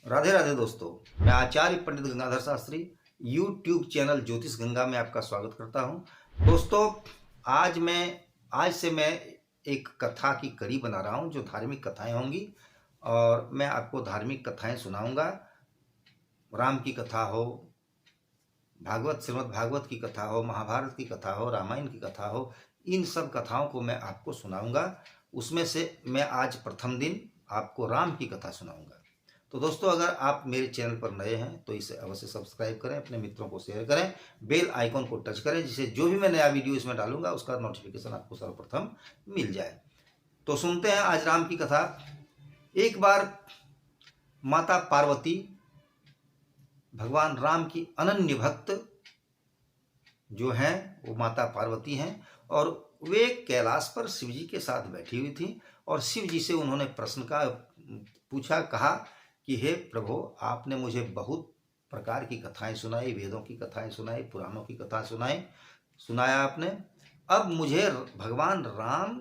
राधे राधे दोस्तों, मैं आचार्य पंडित Gangadhar Shastri YouTube channel ज्योतिष गंगा में आपका स्वागत करता हूं। दोस्तों, आज से मैं एक कथा की कड़ी बना रहा हूं जो धार्मिक कथाएं होंगी और मैं आपको धार्मिक कथाएं सुनाऊंगा। राम की कथा हो, श्रीमद् भागवत की कथा हो, महाभारत की कथा हो, रामायण की कथा हो, इन सब कथाओं को मैं आपको सुनाऊंगा। उसमें से मैं आज प्रथम दिन आपको राम की कथा सुनाऊंगा। तो दोस्तों, अगर आप मेरे चैनल पर नए हैं तो इसे अवश्य सब्सक्राइब करें, अपने मित्रों को शेयर करें, बेल आइकॉन को टच करें, जिससे जो भी मैं नया वीडियो इसमें डालूंगा उसका नोटिफिकेशन आपको सर्वप्रथम मिल जाए। तो सुनते हैं आज राम की कथा। एक बार माता पार्वती भगवान राम की अनन्य भक्त जो हैं वो माता पार्वती हैं और वे कैलाश पर शिव जी के साथ बैठी हुई थी और शिव जी से उन्होंने प्रश्न का पूछा, कहा कि हे प्रभु, आपने मुझे बहुत प्रकार की कथाएं सुनाई, वेदों की कथाएं सुनाई, पुराणों की कथा सुनाया आपने। अब मुझे भगवान राम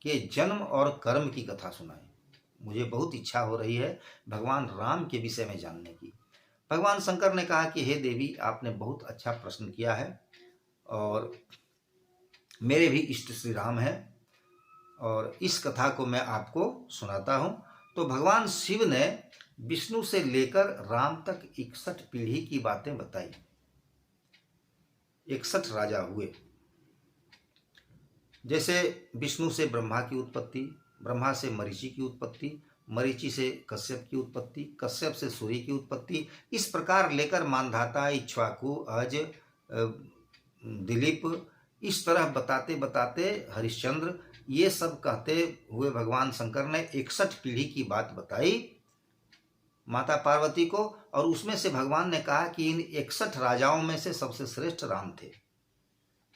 के जन्म और कर्म की कथा सुनाएं। मुझे बहुत इच्छा हो रही है भगवान राम के विषय में जानने की। भगवान शंकर ने कहा कि हे देवी, आपने बहुत अच्छा प्रश्न किया है और मेरे भी इष्ट श्री राम हैं और इस कथा को मैं आपको सुनाता हूँ। तो भगवान शिव ने विष्णु से लेकर राम तक 61 पीढ़ी की बातें बताई। 61 राजा हुए। जैसे विष्णु से ब्रह्मा की उत्पत्ति, ब्रह्मा से मरीचि की उत्पत्ति, मरीचि से कश्यप की उत्पत्ति, कश्यप से सूर्य की उत्पत्ति, इस प्रकार लेकर मानधाता, इक्ष्वाकु, अज, दिलीप, इस तरह बताते बताते हरिश्चंद्र, ये सब कहते हुए भगवान शंकर ने 61 पीढ़ी की बात बताई माता पार्वती को। और उसमें से भगवान ने कहा कि इन 61 राजाओं में से सबसे श्रेष्ठ राम थे।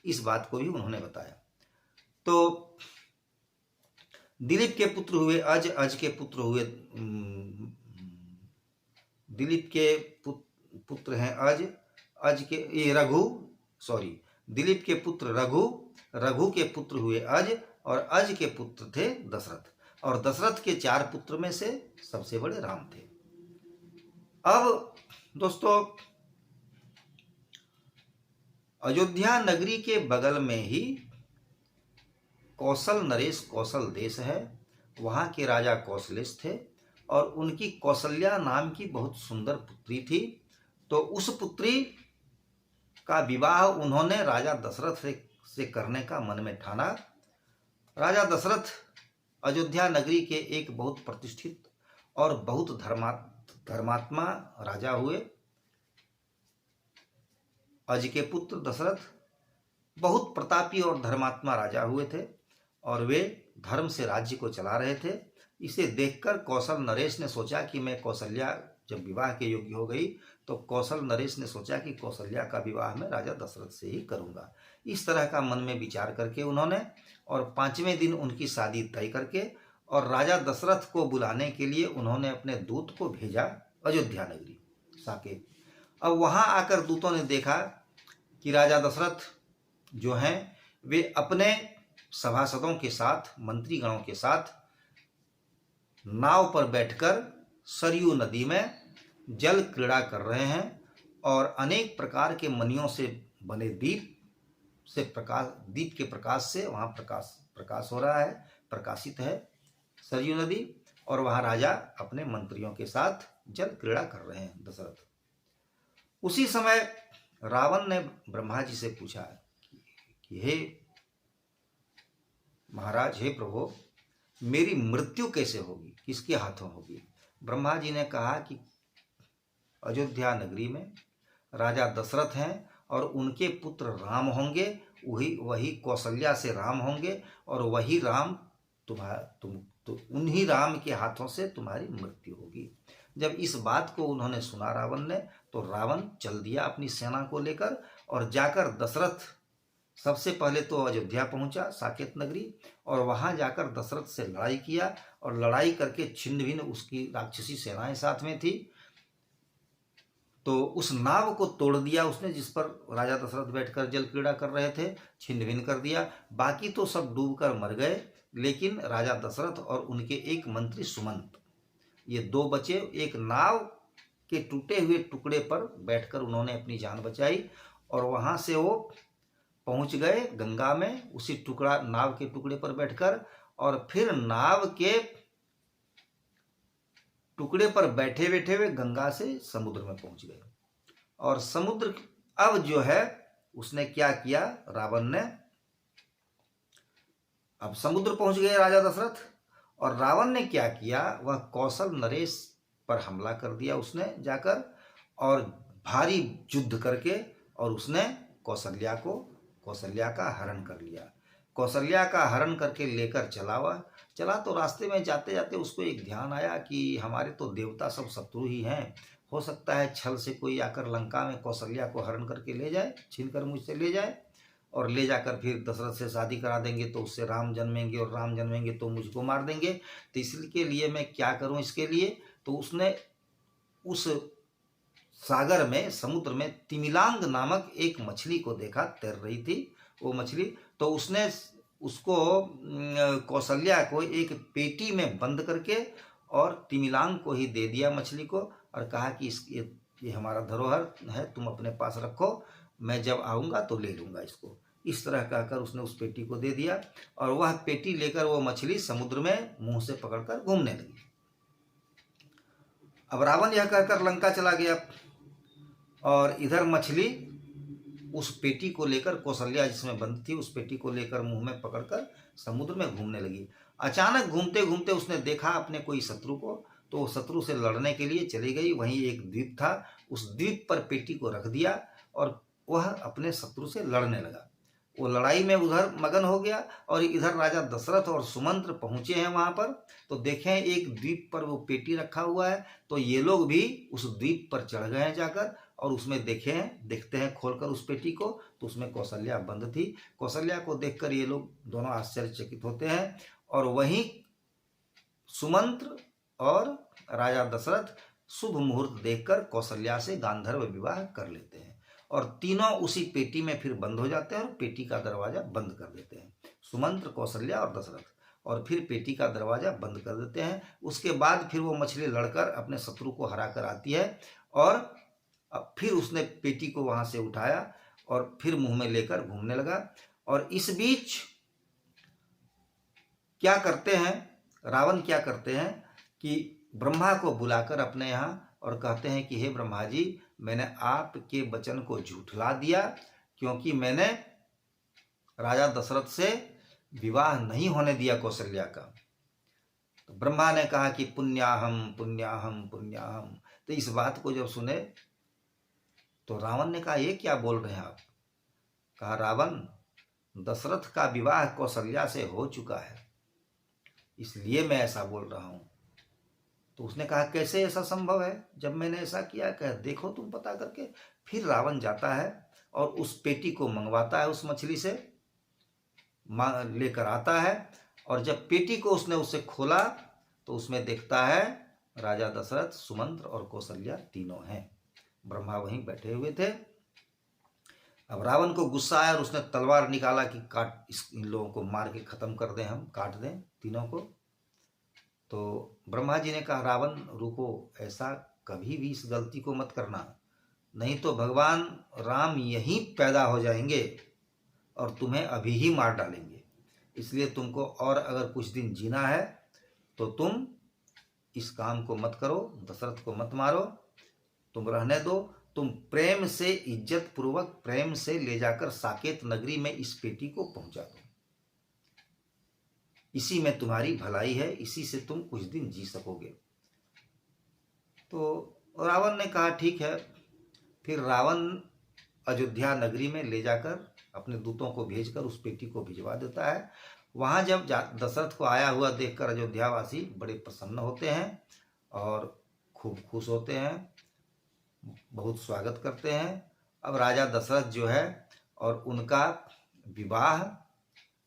इस बात को भी उन्होंने बताया। तो दिलीप के पुत्र हुए अज, अज के पुत्र हुए दिलीप के पुत्र हैं अज, अज के ये रघु, सॉरी, दिलीप के पुत्र रघु, रघु के पुत्र हुए अज और अज के पुत्र थे दशरथ। और दशरथ के 4 पुत्र में से सबसे बड़े राम थे। अब दोस्तों, अयोध्या नगरी के बगल में ही कौशल नरेश कौशल देश है। वहाँ के राजा कौशलेश थे और उनकी कौशल्या नाम की बहुत सुंदर पुत्री थी। तो उस पुत्री का विवाह उन्होंने राजा दशरथ से करने का मन में ठाना। राजा दशरथ अयोध्या नगरी के एक बहुत प्रतिष्ठित और बहुत धर्मात्मा राजा हुए। अज के पुत्र दशरथ बहुत प्रतापी और धर्मात्मा राजा हुए थे और वे धर्म से राज्य को चला रहे थे। इसे देखकर कौशल नरेश ने सोचा कि मैं कौशल्या जब विवाह के योग्य हो गई तो कौशल नरेश ने सोचा कि कौशल्या का विवाह मैं राजा दशरथ से ही करूंगा। इस तरह का मन में विचार करके उन्होंने और 5वें दिन उनकी शादी तय करके और राजा दशरथ को बुलाने के लिए उन्होंने अपने दूत को भेजा अयोध्या नगरी साकेत। अब वहां आकर दूतों ने देखा कि राजा दशरथ जो हैं वे अपने सभासदों के साथ, मंत्रीगणों के साथ नाव पर बैठकर सरयू नदी में जल क्रीड़ा कर रहे हैं और अनेक प्रकार के मणियों से बने दीप के प्रकाश से वहाँ प्रकाश हो रहा है, प्रकाशित है सरयू नदी। और वहाँ राजा अपने मंत्रियों के साथ जल क्रीड़ा कर रहे हैं दशरथ। उसी समय रावण ने ब्रह्मा जी से पूछा कि हे महाराज, हे प्रभु, मेरी मृत्यु कैसे होगी, किसके हाथों होगी? ब्रह्मा जी ने कहा कि अयोध्या नगरी में राजा दशरथ हैं और उनके पुत्र राम होंगे, वही कौशल्या से राम होंगे और वही राम उन्हीं राम के हाथों से तुम्हारी मृत्यु होगी। जब इस बात को उन्होंने सुना रावण ने, तो रावण चल दिया अपनी सेना को लेकर और जाकर दशरथ सबसे पहले तो अयोध्या पहुंचा, साकेत नगरी, और वहां जाकर दशरथ से लड़ाई किया और लड़ाई करके छिन्न भिन्न, उसकी राक्षसी सेनाएं साथ में थी, तो उस नाव को तोड़ दिया उसने जिस पर राजा दशरथ बैठकर जल क्रीड़ा कर रहे थे, छिन्न भिन्न कर दिया। बाकी तो सब डूबकर मर गए, लेकिन राजा दशरथ और उनके एक मंत्री सुमंत, ये 2 बचे। एक नाव के टूटे हुए टुकड़े पर बैठकर उन्होंने अपनी जान बचाई और वहां से वो पहुंच गए गंगा में, उसी टुकड़ा नाव के टुकड़े पर बैठकर, और फिर नाव के टुकड़े पर बैठे बैठे हुए गंगा से समुद्र में पहुंच गए। और समुद्र अब जो है उसने क्या किया, रावण ने, अब समुद्र पहुंच गए राजा दशरथ, और रावण ने क्या किया, वह कौशल नरेश पर हमला कर दिया उसने जाकर, और भारी युद्ध करके, और उसने कौशल्या का हरण कर लिया। कौशल्या का हरण करके लेकर चला तो रास्ते में जाते जाते उसको एक ध्यान आया कि हमारे तो देवता सब शत्रु ही हैं, हो सकता है छल से कोई आकर लंका में कौशल्या को हरण करके ले जाए, छीन कर मुझसे ले जाए, और ले जाकर फिर दशरथ से शादी करा देंगे तो उससे राम जन्मेंगे, और राम जन्मेंगे तो मुझको मार देंगे। तो इसके लिए मैं क्या करूं, इसके लिए तो उसने उस सागर में, समुद्र में तिमिलांग नामक एक मछली को देखा, तैर रही थी वो मछली, तो उसने उसको कौशल्या को एक पेटी में बंद करके और तिमिलांग को ही दे दिया मछली को, और कहा कि ये हमारा धरोहर है, तुम अपने पास रखो, मैं जब आऊँगा तो ले लूँगा इसको। इस तरह कहकर उसने उस पेटी को दे दिया, और वह पेटी लेकर वो मछली समुद्र में मुंह से पकड़कर घूमने लगी। अब रावण यह कहकर लंका चला गया, और इधर मछली उस पेटी को लेकर, कौशल्या जिसमें बंद थी, उस पेटी को लेकर मुंह में पकड़कर समुद्र में घूमने लगी। अचानक घूमते घूमते उसने देखा अपने कोई शत्रु को, तो वो शत्रु से लड़ने के लिए चली गई। वहीं एक द्वीप था, उस द्वीप पर पेटी को रख दिया और वह अपने शत्रु से लड़ने लगा। वो लड़ाई में उधर मगन हो गया, और इधर राजा दशरथ और सुमंत्र पहुंचे हैं वहां पर, तो देखें एक द्वीप पर वो पेटी रखा हुआ है, तो ये लोग भी उस द्वीप पर चढ़ गए हैं जाकर, और उसमें देखते हैं खोलकर उस पेटी को, तो उसमें कौशल्या बंद थी। कौशल्या को देखकर ये लोग दोनों आश्चर्यचकित होते हैं, और वहीं सुमंत्र और राजा दशरथ शुभ मुहूर्त देखकर कौशल्या से गांधर्व विवाह कर लेते हैं, और तीनों उसी पेटी में फिर बंद हो जाते हैं, और पेटी का दरवाजा बंद कर देते हैं, सुमंत्र, कौशल्या और दशरथ, और फिर पेटी का दरवाजा बंद कर देते हैं। उसके बाद फिर वो मछली लड़कर अपने शत्रु को हरा कर आती है, और फिर उसने पेटी को वहां से उठाया और फिर मुंह में लेकर घूमने लगा। और इस बीच क्या करते हैं, रावण क्या करते हैं कि ब्रह्मा को बुलाकर अपने यहाँ और कहते हैं कि हे ब्रह्मा जी, मैंने आपके वचन को झूठला दिया, क्योंकि मैंने राजा दशरथ से विवाह नहीं होने दिया कौशल्या का। तो ब्रह्मा ने कहा कि पुण्याहम पुण्याहम पुण्याहम। तो इस बात को जब सुने तो रावण ने कहा, ये क्या बोल रहे हैं आप? कहा, रावण, दशरथ का विवाह कौशल्या से हो चुका है, इसलिए मैं ऐसा बोल रहा हूं। तो उसने कहा, कैसे ऐसा संभव है जब मैंने ऐसा किया? कहा, देखो तुम पता करके। फिर रावण जाता है और उस पेटी को मंगवाता है, उस मछली से लेकर आता है, और जब पेटी को उसने उससे खोला तो उसमें देखता है राजा दशरथ, सुमंत्र और कौशल्या तीनों हैं। ब्रह्मा वहीं बैठे हुए थे। अब रावण को गुस्सा आया और उसने तलवार निकाला कि इन लोगों को मार के खत्म कर दें, हम काट दें तीनों को। तो ब्रह्मा जी ने कहा, रावण रुको, ऐसा कभी भी इस गलती को मत करना, नहीं तो भगवान राम यहीं पैदा हो जाएंगे और तुम्हें अभी ही मार डालेंगे। इसलिए तुमको और अगर कुछ दिन जीना है तो तुम इस काम को मत करो, दशरथ को मत मारो, तुम रहने दो। तुम प्रेम से, इज्जत पूर्वक प्रेम से ले जाकर साकेत नगरी में इस पेटी को पहुंचा दो, इसी में तुम्हारी भलाई है, इसी से तुम कुछ दिन जी सकोगे। तो रावण ने कहा, ठीक है। फिर रावण अयोध्या नगरी में ले जाकर अपने दूतों को भेजकर उस पेटी को भिजवा देता है। वहां जब दशरथ को आया हुआ देखकर अयोध्यावासी बड़े प्रसन्न होते हैं और खूब खुश होते हैं, बहुत स्वागत करते हैं। अब राजा दशरथ जो है और उनका विवाह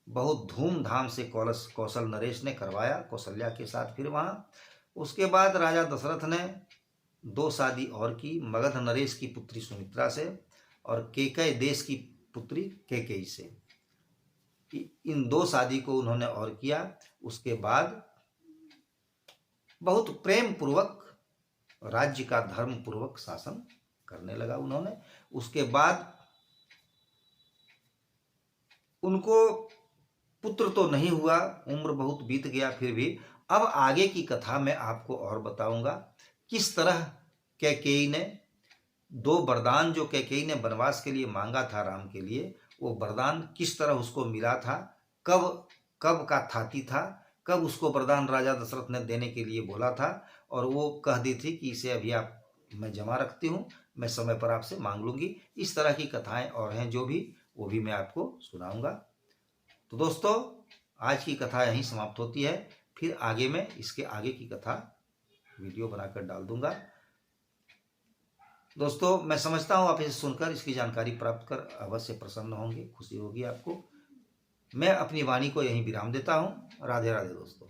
बहुत धूमधाम से कौशल नरेश ने करवाया कौशल्या के साथ। फिर वहाँ उसके बाद राजा दशरथ ने 2 शादी और की, मगध नरेश की पुत्री सुमित्रा से और केकय देश की पुत्री केकई से। इन 2 शादी को उन्होंने और किया। उसके बाद बहुत प्रेम पूर्वक राज्य का धर्म पूर्वक शासन करने लगा उन्होंने। उसके बाद उनको पुत्र तो नहीं हुआ, उम्र बहुत बीत गया, फिर भी अब आगे की कथा मैं आपको और बताऊंगा किस तरह कैकेयी ने दो वरदान जो कैकेयी ने वनवास के लिए मांगा था राम के लिए, वो वरदान किस तरह उसको मिला था, कब कब का थाती था, कब उसको वरदान राजा दशरथ ने देने के लिए बोला था, और वो कह दी थी कि इसे अभी आप मैं जमा रखती हूँ, मैं समय पर आपसे मांग लूँगी। इस तरह की कथाएं और हैं जो भी, वो भी मैं आपको सुनाऊंगा। तो दोस्तों, आज की कथा यहीं समाप्त होती है। फिर आगे मैं इसके आगे की कथा वीडियो बनाकर डाल दूंगा। दोस्तों, मैं समझता हूँ आप इसे सुनकर इसकी जानकारी प्राप्त कर अवश्य प्रसन्न होंगे, खुशी होगी आपको। मैं अपनी वाणी को यहीं विराम देता हूँ। राधे राधे दोस्तों।